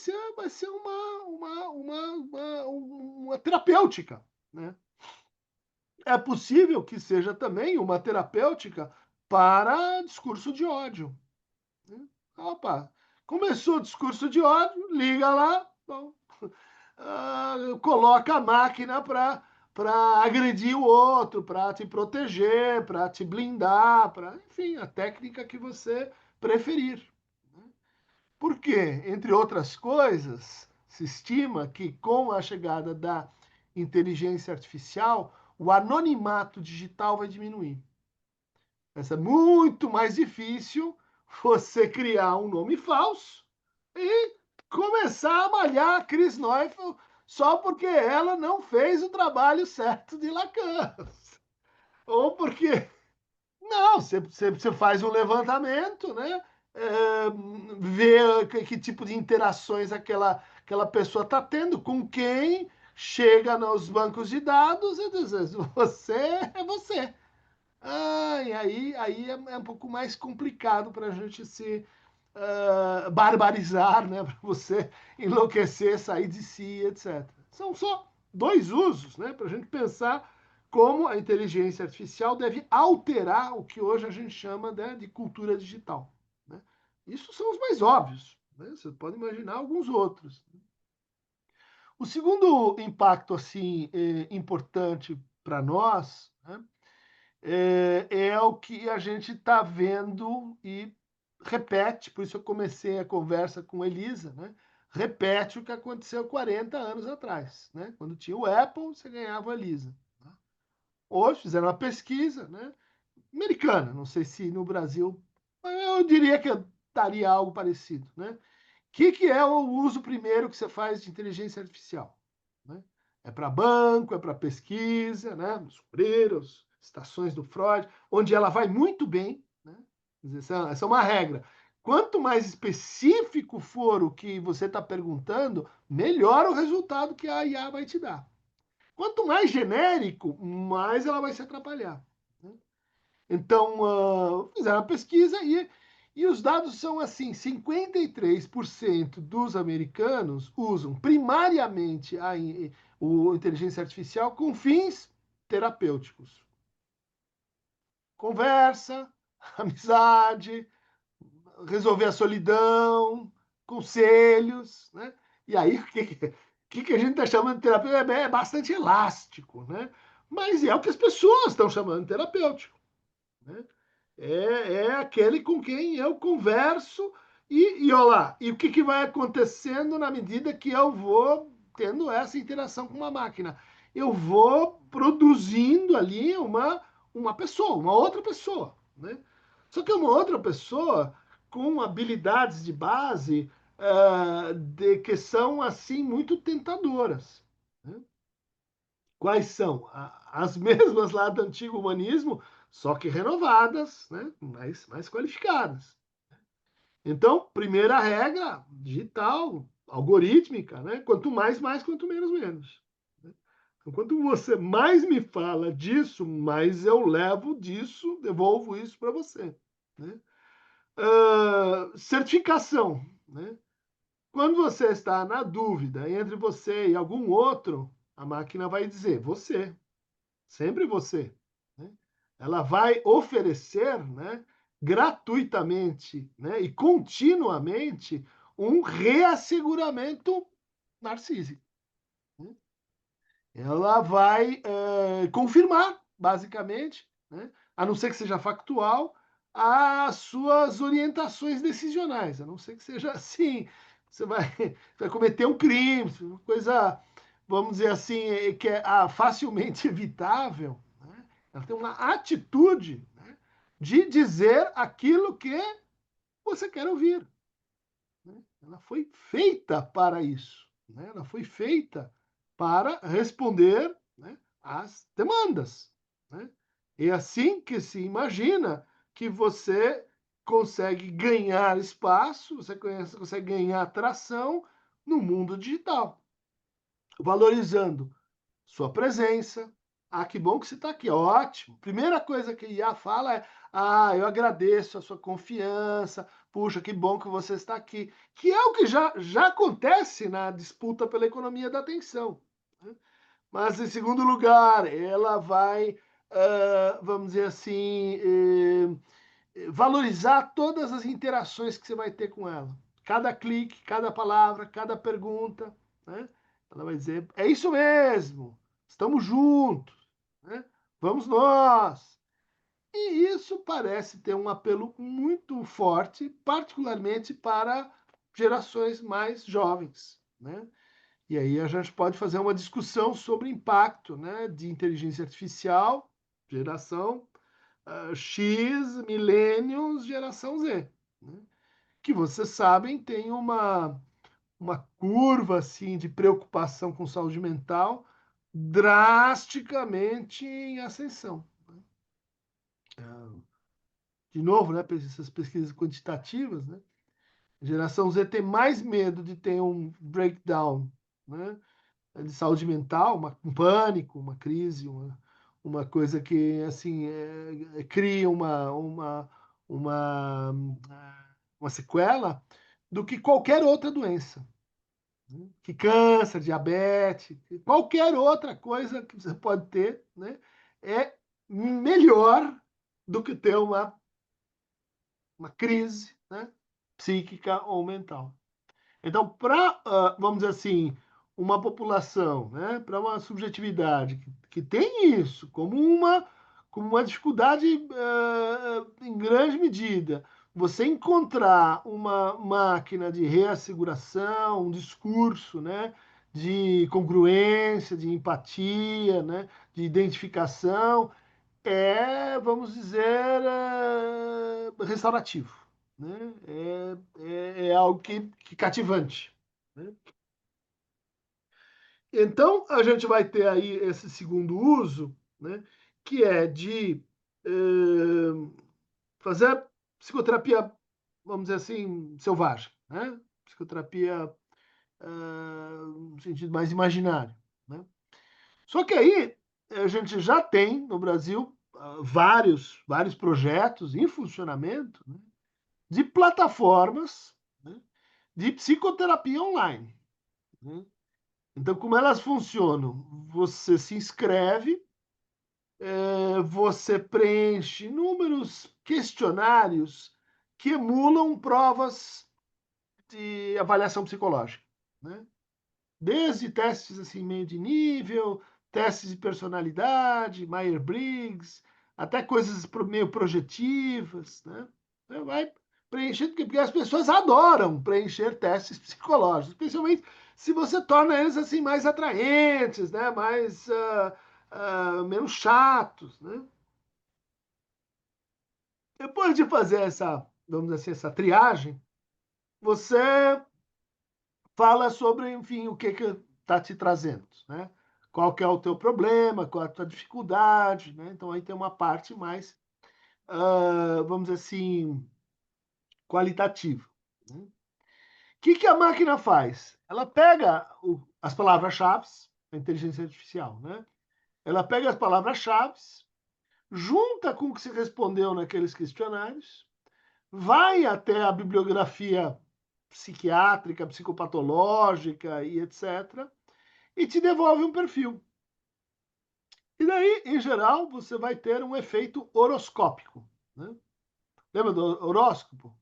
ser uma terapêutica. Né? É possível que seja também uma terapêutica para discurso de ódio. Né? Opa, começou o discurso de ódio, liga lá, bom, coloca a máquina para agredir o outro, para te proteger, para te blindar, enfim, a técnica que você preferir. Por quê? Entre outras coisas, se estima que com a chegada da inteligência artificial, o anonimato digital vai diminuir. Vai ser muito mais difícil você criar um nome falso e começar a malhar a Chris Neufeld só porque ela não fez o trabalho certo de Lacan. Ou porque não, você faz um levantamento, né? É, vê que tipo de interações aquela pessoa está tendo, com quem chega nos bancos de dados e diz, você é você. E aí é um pouco mais complicado para a gente se barbarizar, né? Para você enlouquecer, sair de si, etc. São só dois usos, né? Para a gente pensar como a inteligência artificial deve alterar o que hoje a gente chama, né, de cultura digital. Né? Isso são os mais óbvios. Né? Você pode imaginar alguns outros. O segundo impacto assim importante para nós, né, é o que a gente está vendo e repete, por isso eu comecei a conversa com Elisa, né? Repete o que aconteceu 40 anos atrás, né? Quando tinha o Apple, você ganhava a Elisa. Né? Hoje fizeram uma pesquisa, né? Americana, não sei se no Brasil, eu diria que estaria algo parecido, né? O que é o uso primeiro que você faz de inteligência artificial? Né? É para banco, é para pesquisa, né? Nos obreiros, estações do Freud, onde ela vai muito bem. Né? Essa é uma regra. Quanto mais específico for o que você está perguntando, melhor o resultado que a IA vai te dar. Quanto mais genérico, mais ela vai se atrapalhar. Né? Então, fizeram a pesquisa e os dados são assim: 53% dos americanos usam primariamente a inteligência artificial com fins terapêuticos. Conversa, amizade, resolver a solidão, conselhos, né? E aí, o que a gente está chamando de terapia é bastante elástico, né? Mas é o que as pessoas estão chamando de terapêutico. Né? É aquele com quem eu converso e olha lá, e o que vai acontecendo na medida que eu vou tendo essa interação com uma máquina? Eu vou produzindo ali uma pessoa, uma outra pessoa, né? Só que é uma outra pessoa com habilidades de base que são assim muito tentadoras. Né? Quais são? As mesmas lá do antigo humanismo, só que renovadas, né? mais qualificadas. Então, primeira regra, digital, algorítmica, né? Quanto mais, quanto menos, menos. Né? Então, quanto você mais me fala disso, mais eu levo disso, devolvo isso para você. Né? Certificação. Né? Quando você está na dúvida entre você e algum outro, a máquina vai dizer você. Sempre você. Né? Ela vai oferecer, né, gratuitamente, né, e continuamente um reasseguramento narcísico. Né? Ela vai confirmar, basicamente, né, a não ser que seja factual, as suas orientações decisionais, a não ser que seja assim. Você vai cometer um crime, uma coisa, vamos dizer assim, que é facilmente evitável. Né? Ela tem uma atitude, né, de dizer aquilo que você quer ouvir. Né? Ela foi feita para isso. Né? Ela foi feita para responder, né, às demandas. Né? É assim que se imagina que você consegue ganhar espaço, você consegue ganhar atração no mundo digital, valorizando sua presença. Que bom que você está aqui, ótimo. Primeira coisa que a IA fala é: eu agradeço a sua confiança, puxa, que bom que você está aqui. Que é o que já acontece na disputa pela economia da atenção. Né? Mas, em segundo lugar, ela vai, vamos dizer assim, valorizar todas as interações que você vai ter com ela. Cada clique, cada palavra, cada pergunta. Né? Ela vai dizer: é isso mesmo, estamos juntos, né? Vamos nós. E isso parece ter um apelo muito forte, particularmente para gerações mais jovens. Né? E aí a gente pode fazer uma discussão sobre o impacto, né, de inteligência artificial, geração X, millennials, geração Z, né? Que vocês sabem tem uma curva assim de preocupação com saúde mental drasticamente em ascensão. De novo, né, essas pesquisas quantitativas, né? A geração Z tem mais medo de ter um breakdown, né, de saúde mental, um pânico, uma crise, uma coisa que assim cria uma, uma sequela do que qualquer outra doença, né? Que câncer, diabetes, qualquer outra coisa que você pode ter, né, é melhor do que ter uma crise, né, psíquica ou mental. Então, para, vamos dizer assim, uma população, né, para uma subjetividade que tem isso como uma dificuldade em grande medida, você encontrar uma máquina de reasseguração, um discurso, né, de congruência, de empatia, né, de identificação, vamos dizer, restaurativo, né? É algo que cativante, né? Então, a gente vai ter aí esse segundo uso, né? Que é de fazer psicoterapia, vamos dizer assim, selvagem, né? Psicoterapia no sentido mais imaginário, né? Só que aí a gente já tem no Brasil vários projetos em funcionamento, né, de plataformas, né, de psicoterapia online, né? Então, como elas funcionam? Você se inscreve, você preenche inúmeros questionários que emulam provas de avaliação psicológica, né? Desde testes assim meio de nível, testes de personalidade, Myers-Briggs, até coisas meio projetivas, né? Você vai preenchendo, porque as pessoas adoram preencher testes psicológicos, especialmente se você torna eles assim mais atraentes, né? Mais menos chatos, né? Depois de fazer essa, vamos dizer assim, essa triagem, você fala sobre, enfim, o que está te trazendo, né? Qual que é o teu problema, qual é a tua dificuldade, né? Então aí tem uma parte mais, vamos dizer assim, qualitativa, né? O que a máquina faz? Ela pega as palavras-chave, a inteligência artificial, né? Ela pega as palavras-chave, junta com o que se respondeu naqueles questionários, vai até a bibliografia psiquiátrica, psicopatológica e etc., e te devolve um perfil. E daí, em geral, você vai ter um efeito horoscópico, né? Lembra do horóscopo?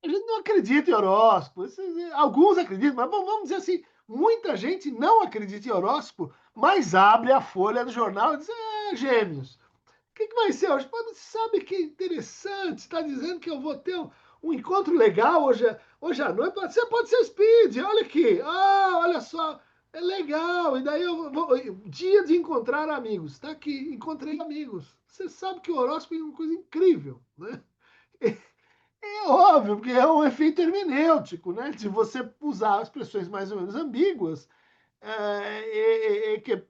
A gente não acredita em horóscopo. Alguns acreditam, mas vamos dizer assim, muita gente não acredita em horóscopo, mas abre a folha do jornal e diz, gêmeos, o que vai ser hoje? Mas você sabe que interessante, está dizendo que eu vou ter um encontro legal hoje à noite. Pode ser Speed, olha aqui. Olha só, é legal. E daí eu vou. Dia de encontrar amigos. Está aqui, encontrei amigos. Você sabe que o horóscopo é uma coisa incrível, né? É óbvio, porque é um efeito hermenêutico, né? Se você usar expressões mais ou menos ambíguas, que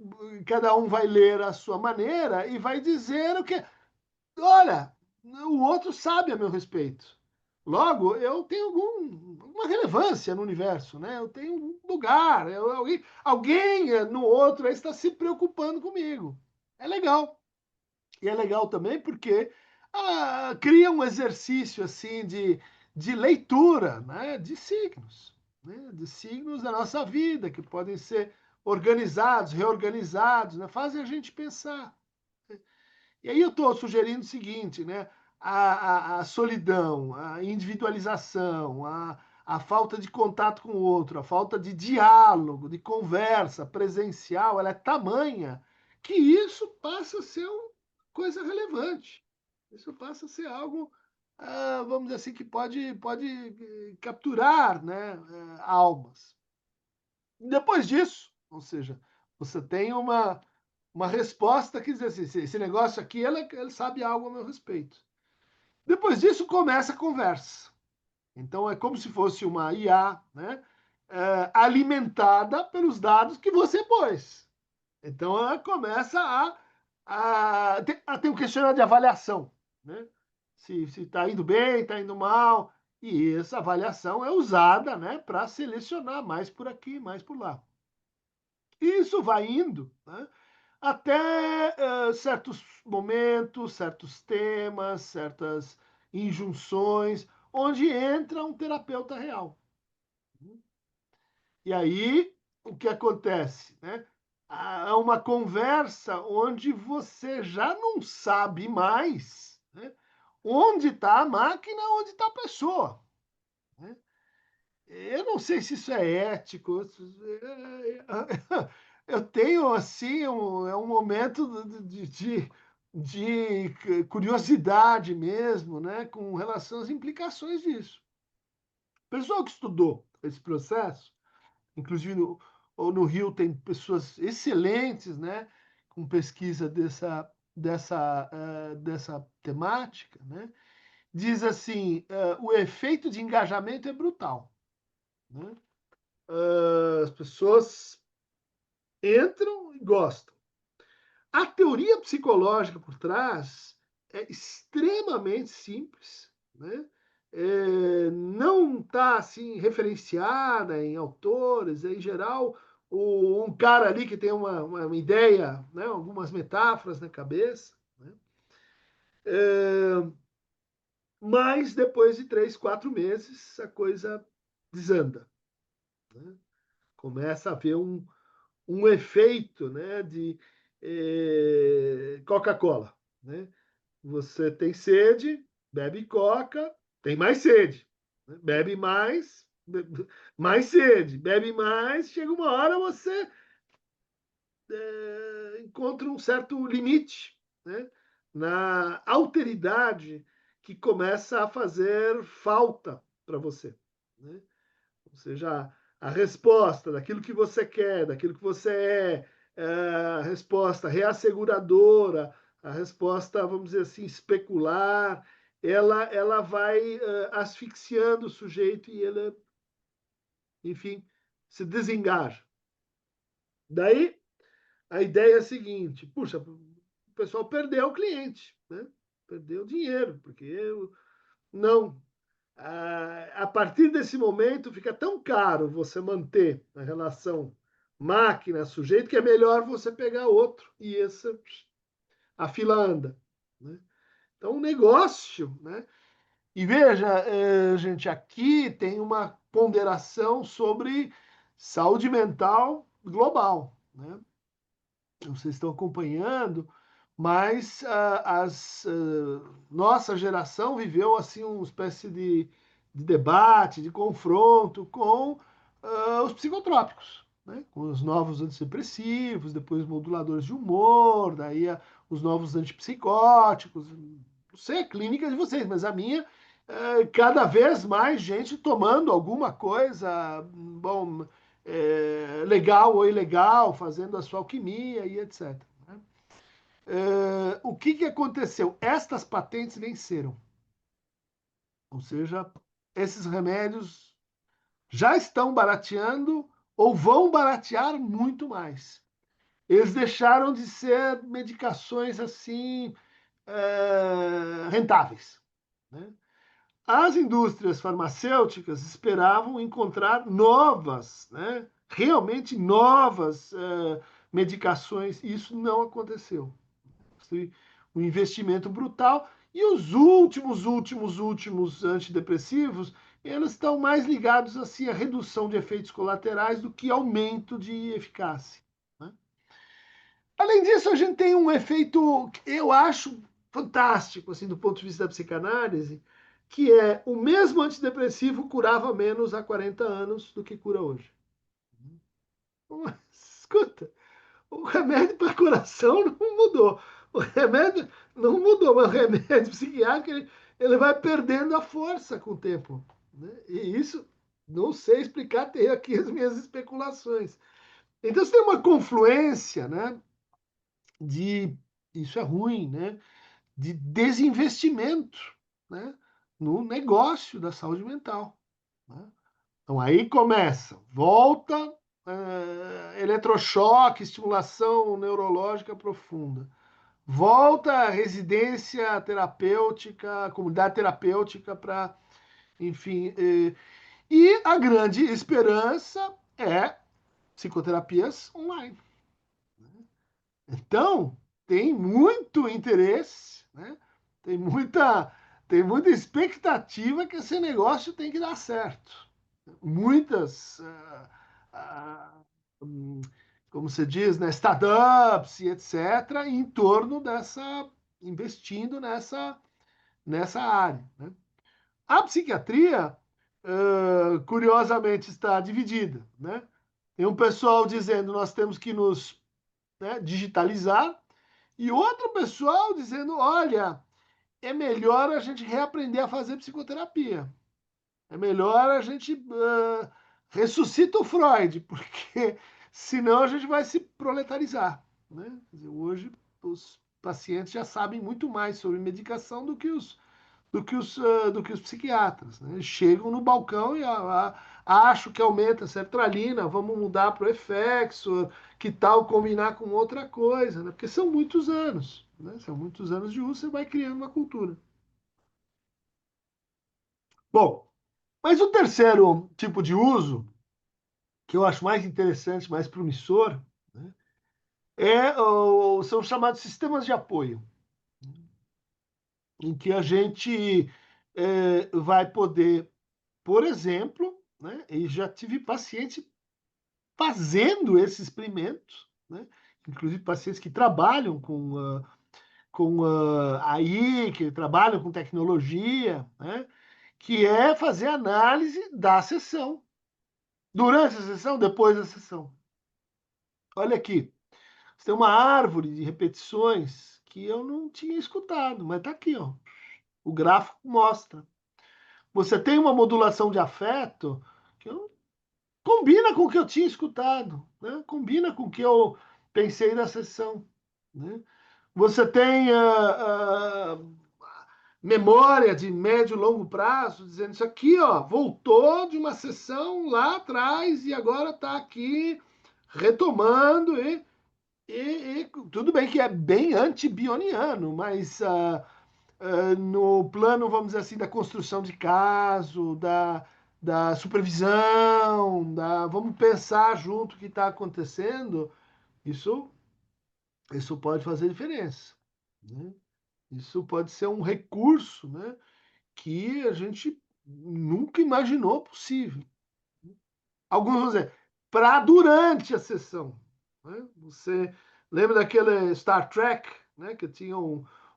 cada um vai ler a sua maneira e vai dizer o que. Olha, o outro sabe a meu respeito. Logo, eu tenho alguma relevância no universo, né? Eu tenho um lugar, alguém no outro está se preocupando comigo. É legal. E é legal também porque cria um exercício assim de leitura, né? De signos, né? De signos da nossa vida que podem ser organizados, reorganizados, né? Fazem a gente pensar. E aí eu estou sugerindo o seguinte, né? A solidão, a individualização, a falta de contato com o outro, a falta de diálogo, de conversa presencial, ela é tamanha que isso passa a ser uma coisa relevante. Isso passa a ser algo, vamos dizer assim, que pode capturar, né, almas. Depois disso, ou seja, você tem uma resposta que diz assim, esse negócio aqui, ele sabe algo a meu respeito. Depois disso, começa a conversa. Então, é como se fosse uma IA, né? Alimentada pelos dados que você pôs. Então, ela começa a ter um questionário de avaliação, né? Se está indo bem, está indo mal. E essa avaliação é usada, né, para selecionar mais por aqui, mais por lá. Isso vai indo, né, até certos momentos, certos temas, certas injunções, onde entra um terapeuta real. E aí, o que acontece? Né? Há uma conversa onde você já não sabe mais, né, onde está a máquina, onde está a pessoa. Né? Eu não sei se isso é ético. Eu tenho, assim, é um momento de curiosidade mesmo, né, com relação às implicações disso. O pessoal que estudou esse processo, inclusive no Rio tem pessoas excelentes, né, com pesquisa dessa temática, né, diz assim, o efeito de engajamento é brutal. Né? As pessoas entram e gostam. A teoria psicológica por trás é extremamente simples, né? Não está assim referenciada em autores, em geral um cara ali que tem uma ideia, né? Algumas metáforas na cabeça, né? Mas depois de 3, 4 meses a coisa desanda, né? Começa a haver um efeito, né, de Coca-Cola, né? Você tem sede, bebe coca, tem mais sede, né? Bebe mais, mais sede, bebe mais, chega uma hora você encontra um certo limite, né, na alteridade que começa a fazer falta para você, né? Ou seja, a resposta daquilo que você quer, daquilo que você a resposta reasseguradora, a resposta, vamos dizer assim, especular, ela vai asfixiando o sujeito e ele, enfim, se desengaja. Daí, a ideia é a seguinte, puxa, o pessoal perdeu o cliente, né? Perdeu dinheiro, porque não, a partir desse momento fica tão caro você manter a relação máquina-sujeito que é melhor você pegar outro e esse, a fila anda. Né? Então, um negócio, né? E veja, gente, aqui tem uma ponderação sobre saúde mental global. Né? Vocês estão acompanhando, mas nossa geração viveu assim uma espécie de debate, de confronto com os psicotrópicos, né? Com os novos antidepressivos, depois moduladores de humor, daí os novos antipsicóticos. Não sei a clínica de vocês, mas a minha, cada vez mais gente tomando alguma coisa, bom, legal ou ilegal, fazendo a sua alquimia e etc. Né? O que aconteceu? Estas patentes venceram. Ou seja, esses remédios já estão barateando ou vão baratear muito mais. Eles deixaram de ser medicações assim rentáveis. Né? As indústrias farmacêuticas esperavam encontrar novas, né, realmente novas medicações. Isso não aconteceu. Foi um investimento brutal. E os últimos antidepressivos, eles estão mais ligados assim à redução de efeitos colaterais do que aumento de eficácia. Né? Além disso, a gente tem um efeito que eu acho fantástico, assim, do ponto de vista da psicanálise, que é o mesmo antidepressivo curava menos há 40 anos do que cura hoje. Escuta, o remédio para coração não mudou. O remédio não mudou, mas o remédio psiquiátrico ele vai perdendo a força com o tempo. Né? E isso Não sei explicar, tenho aqui as minhas especulações. Então, você tem uma confluência, né, de, isso é ruim, né, de desinvestimento, né, no negócio da saúde mental, né? Então, aí começa, volta, eletrochoque, estimulação neurológica profunda. Volta a residência terapêutica, comunidade terapêutica para, enfim. E a grande esperança é psicoterapias online. Então, tem muito interesse, né? Tem muita, tem muita expectativa que esse negócio tem que dar certo. Muitas, hum, como se diz, né, startups e etc., em torno dessa, investindo nessa área. Né? A psiquiatria, curiosamente, está dividida. Né? Tem um pessoal dizendo nós temos que nos, né, digitalizar, e outro pessoal dizendo, olha, é melhor a gente reaprender a fazer psicoterapia. É melhor a gente ressuscita o Freud, porque senão a gente vai se proletarizar. Né? Quer dizer, hoje os pacientes já sabem muito mais sobre medicação do que os psiquiatras. Né? Eles chegam no balcão e acham que aumenta a sertralina, vamos mudar para o Effexor, que tal combinar com outra coisa, né? Porque são muitos anos. Né? São muitos anos de uso, você vai criando uma cultura. Bom, mas o terceiro tipo de uso, que eu acho mais interessante, mais promissor, né, são chamados sistemas de apoio, em que a gente vai poder, por exemplo, né, e já tive paciente fazendo esse experimento, né, inclusive pacientes que trabalham com AI, que trabalham com tecnologia, né, que é fazer análise da sessão, durante a sessão, depois da sessão. Olha aqui, você tem uma árvore de repetições que eu não tinha escutado, mas está aqui, ó. O gráfico mostra. Você tem uma modulação de afeto que combina com o que eu tinha escutado, né? Combina com o que eu pensei na sessão. Né? Você tem memória de médio e longo prazo, dizendo isso aqui, ó, voltou de uma sessão lá atrás e agora está aqui retomando e tudo bem que é bem antibioniano, mas no plano, vamos dizer assim, da construção de caso, da supervisão, vamos pensar junto o que está acontecendo, isso, isso pode fazer diferença. Né? Isso pode ser um recurso, né, que a gente nunca imaginou possível. Alguns vão dizer, para durante a sessão. Né? Você lembra daquele Star Trek, né, que tinha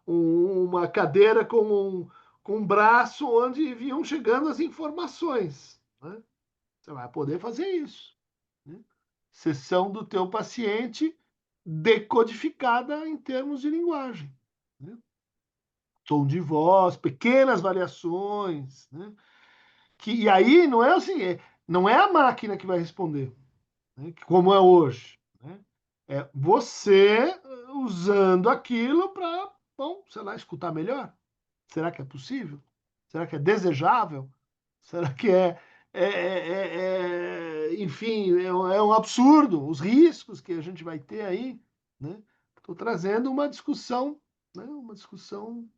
uma cadeira com um braço onde vinham chegando as informações. Né? Você vai poder fazer isso. Né? Sessão do teu paciente decodificada em termos de linguagem. Né? Tom de voz, pequenas variações. Né? E aí não é assim, não é a máquina que vai responder, né, como é hoje. Né? É você usando aquilo para, bom, sei lá, escutar melhor. Será que é possível? Será que é desejável? Será que enfim, é um absurdo os riscos que a gente vai ter aí, né? Estou trazendo uma discussão, né? Uma discussão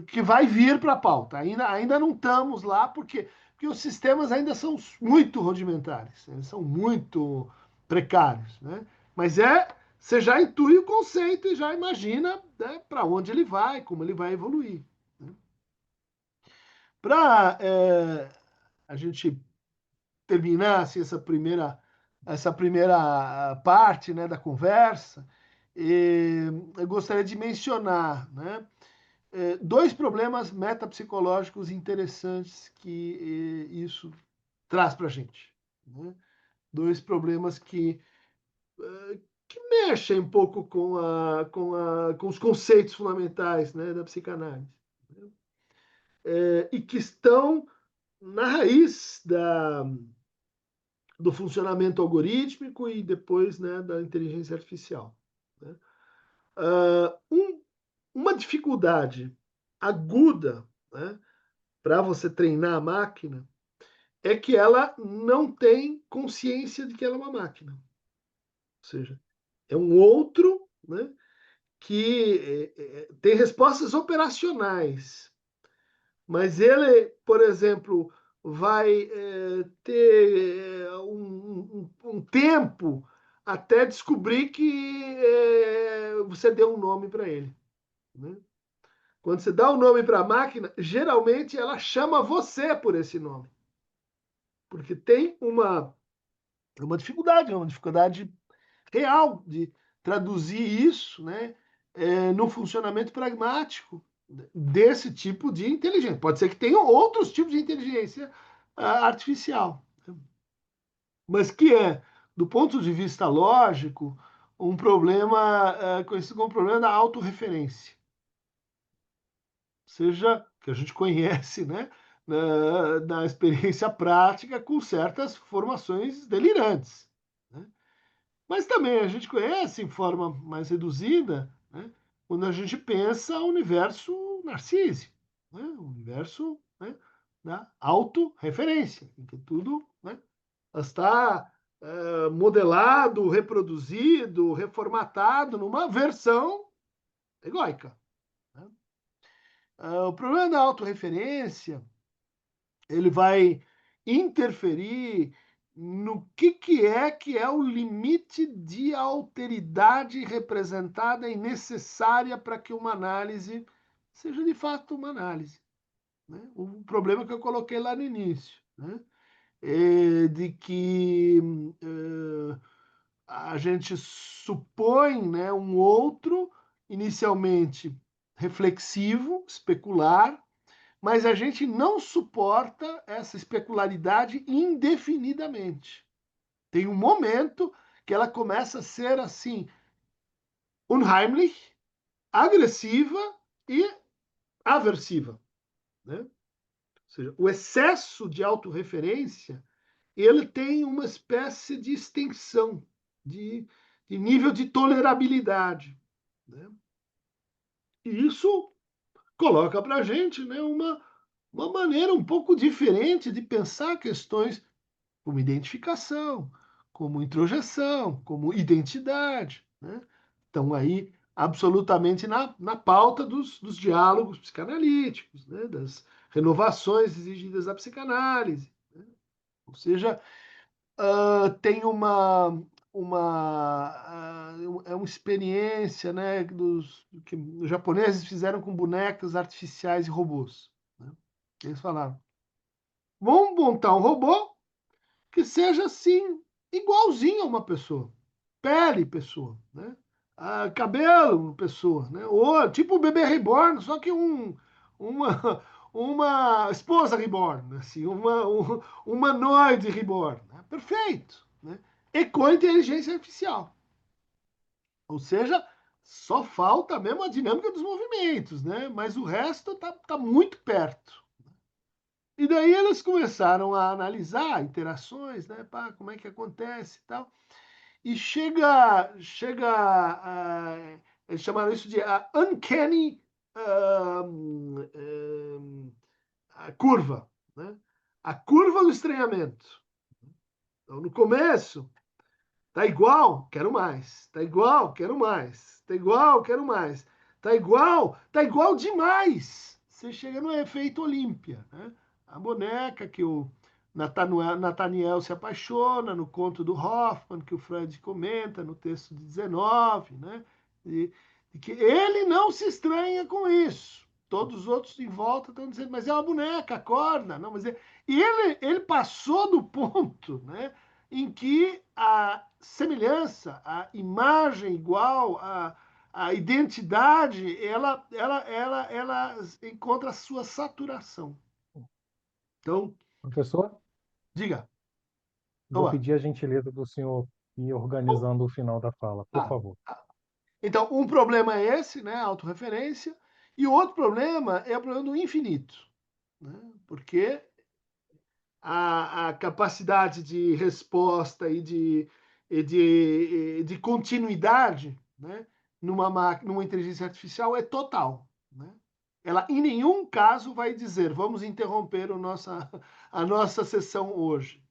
que vai vir para a pauta. Ainda não estamos lá, porque os sistemas ainda são muito rudimentares, eles são muito precários. Né? Mas você já intui o conceito e já imagina, né, para onde ele vai, como ele vai evoluir. Né? Para a gente terminar assim, essa primeira parte, né, da conversa, eu gostaria de mencionar, né, dois problemas metapsicológicos interessantes que isso traz para a gente. Né? Dois problemas que mexem um pouco com os conceitos fundamentais, né, da psicanálise. Né? E que estão na raiz do funcionamento algorítmico e depois, né, da inteligência artificial. Né? Uma dificuldade aguda, né, para você treinar a máquina é que ela não tem consciência de que ela é uma máquina. Ou seja, é um outro, né, que tem respostas operacionais, mas ele, por exemplo, vai ter um tempo até descobrir que você deu um nome para ele. Né? Quando você dá o um nome para a máquina, geralmente ela chama você por esse nome. Porque tem uma dificuldade real de traduzir isso, né, no funcionamento pragmático desse tipo de inteligência. Pode ser que tenham outros tipos de inteligência artificial, mas que é, do ponto de vista lógico, um problema conhecido como problema da autorreferência. Seja que a gente conhece, né, na experiência prática com certas formações delirantes. Né? Mas também a gente conhece em forma mais reduzida, né, quando a gente pensa o universo narcísico, né, o universo, né, da autorreferência, em que tudo, né, está modelado, reproduzido, reformatado numa versão egóica. Né? O problema da autorreferência ele vai interferir no que é o limite de alteridade representada e necessária para que uma análise seja de fato uma análise. Né? O problema que eu coloquei lá no início, né? É de que a gente supõe, né, um outro inicialmente reflexivo, especular, mas a gente não suporta essa especularidade indefinidamente. Tem um momento que ela começa a ser assim, unheimlich, agressiva e aversiva. Né? Ou seja, o excesso de autorreferência ele tem uma espécie de extensão, de nível de tolerabilidade. Né? E isso coloca para a gente, né, uma maneira um pouco diferente de pensar questões como identificação, como introjeção, como identidade. Né? Estão aí absolutamente na pauta dos diálogos psicanalíticos, né? Das renovações exigidas da psicanálise. Né? Ou seja, tem é uma experiência, né, que os japoneses fizeram com bonecas artificiais e robôs. Né? Eles falaram, vamos montar um robô que seja assim, igualzinho a uma pessoa. Pele, pessoa, né? Cabelo, pessoa, né? Ou tipo o bebê reborn, só que uma, uma esposa reborn, assim, um humanoide reborn. Né? Perfeito. Né? E com inteligência artificial. Ou seja, só falta mesmo a dinâmica dos movimentos, né? Mas o resto tá muito perto. E daí eles começaram a analisar interações, né? Pá, como é que acontece e tal. E eles chamaram isso de uncanny a curva, né? A curva do estranhamento. Então, no começo, tá igual, quero mais. Tá igual, quero mais. Tá igual, quero mais. Tá igual demais. Você chega no efeito Olímpia, né? A boneca que o Nathaniel se apaixona, no conto do Hoffman, que o Freud comenta no texto de 19, né? E que ele não se estranha com isso. Todos os outros em volta estão dizendo, mas é uma boneca, acorda. Não, mas ele passou do ponto, né? Em que a semelhança, a imagem igual, a identidade, ela encontra a sua saturação. Então, Professor, diga. vou Vamos lá. pedir a gentileza do senhor ir Oh, organizando o final da fala, por tá. favor. Então, um problema é esse, né, a autorreferência, e o outro problema é o problema do infinito, né? Porque a capacidade de resposta e de continuidade, né, numa inteligência artificial é total. Né? Ela, em nenhum caso, vai dizer vamos interromper a nossa sessão hoje.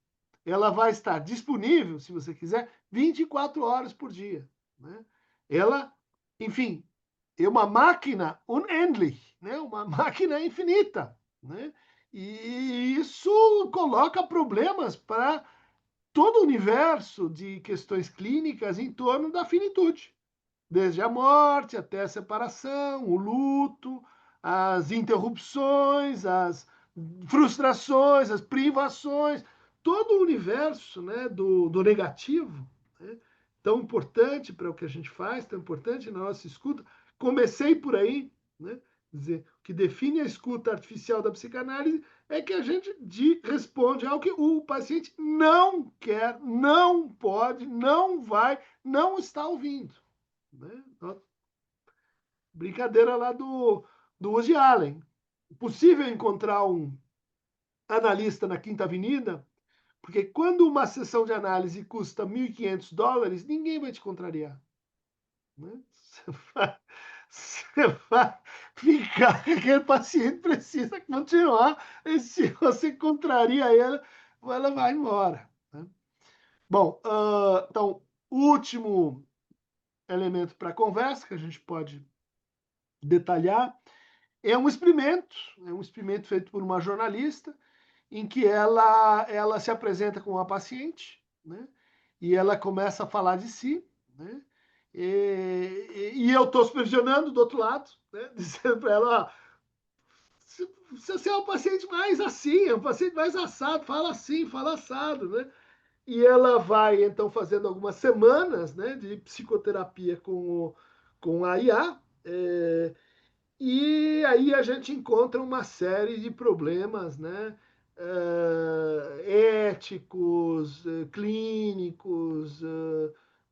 Ela vai estar disponível, se você quiser, 24 horas por dia. Né? Ela, enfim, é uma máquina unendlich, né? Uma máquina infinita. Né? E isso coloca problemas para todo o universo de questões clínicas em torno da finitude, desde a morte até a separação, o luto, as interrupções, as frustrações, as privações, todo o universo, né, do negativo, né, tão importante para o que a gente faz, tão importante na nossa escuta. Comecei por aí, né, dizer, o que define a escuta artificial da psicanálise é que a gente responde ao que o paciente não quer, não pode, não vai, não está ouvindo. Né? Brincadeira lá do Woody Allen. Possível encontrar um analista na Quinta Avenida, porque quando uma sessão de análise custa US$ 1.500, ninguém vai te contrariar. Né? Você vai ficar, aquele paciente precisa continuar, e se você contraria ela vai embora. Né? Bom, então, último elemento para a conversa que a gente pode detalhar é um experimento feito por uma jornalista em que ela se apresenta com uma paciente, né? E ela começa a falar de si, né? E eu estou supervisionando do outro lado, né? Dizendo para ela, ó, você é um paciente mais assim, é um paciente mais assado, fala assim, fala assado, né? E ela vai, então, fazendo algumas semanas, né, de psicoterapia com a IA, e aí a gente encontra uma série de problemas, né, éticos, clínicos,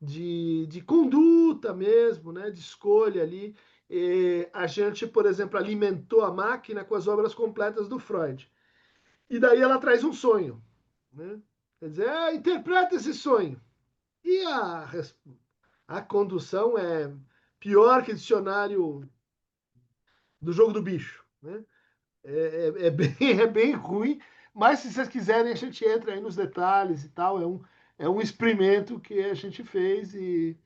de conduta mesmo, né, de escolha ali. A gente, por exemplo, alimentou a máquina com as obras completas do Freud. E daí ela traz um sonho. Né? Quer dizer, interpreta esse sonho. E a condução é pior que dicionário do jogo do bicho. Né? É bem, é bem ruim, mas se vocês quiserem, a gente entra aí nos detalhes e tal. É um experimento que a gente fez e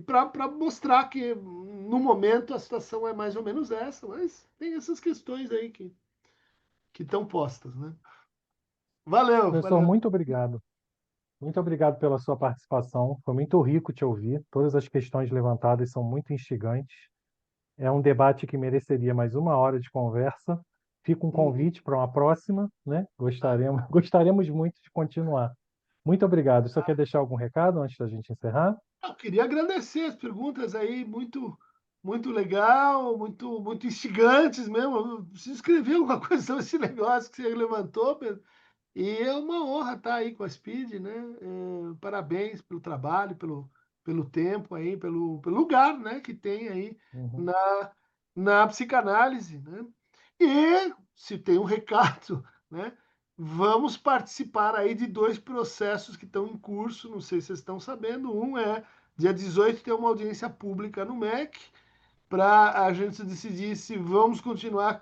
para mostrar que no momento a situação é mais ou menos essa, mas tem essas questões aí que estão postas. Né? Valeu, Professor, valeu. muito obrigado. Muito obrigado pela sua participação. Foi muito rico te ouvir. Todas as questões levantadas são muito instigantes. É um debate que mereceria mais 1 hora de conversa. Fica um Uhum. convite para uma próxima, né? Gostaríamos muito de continuar. Muito obrigado. Só quer deixar algum recado antes da gente encerrar? Eu queria agradecer as perguntas aí, muito, muito legal, muito, muito instigantes mesmo. Eu preciso escrever alguma coisa sobre esse negócio que você levantou, Pedro. E é uma honra estar aí com a Speed, né? Parabéns pelo trabalho, pelo tempo aí, pelo lugar, né, que tem aí Uhum. na psicanálise, né? E se tem um recado, né? Vamos participar aí de 2 processos que estão em curso, não sei se vocês estão sabendo. Um é dia 18 tem uma audiência pública no MEC para a gente decidir se vamos continuar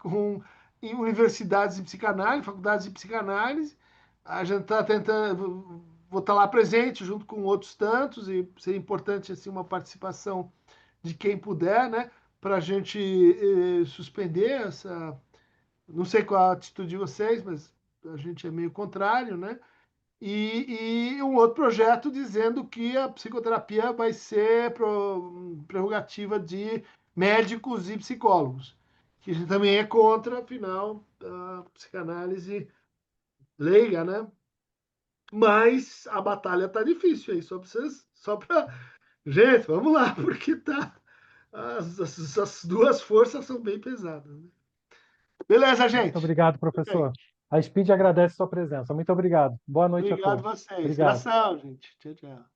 em universidades de psicanálise, faculdades de psicanálise. A gente está tentando, vou estar lá presente junto com outros tantos e seria importante assim uma participação de quem puder, né, para a gente suspender essa. Não sei qual a atitude de vocês, mas a gente é meio contrário, né? E um outro projeto dizendo que a psicoterapia vai ser prerrogativa de médicos e psicólogos, que a gente também é contra, afinal, a psicanálise leiga, né? Mas a batalha tá difícil aí, só para gente, vamos lá, porque tá as 2 forças são bem pesadas. Né? Beleza, Muito gente. obrigado, Ok. professor. A Speed agradece sua presença. Muito obrigado. Boa noite a Obrigado todos. a vocês. Obrigado. Abração, gente. Tchau, tchau.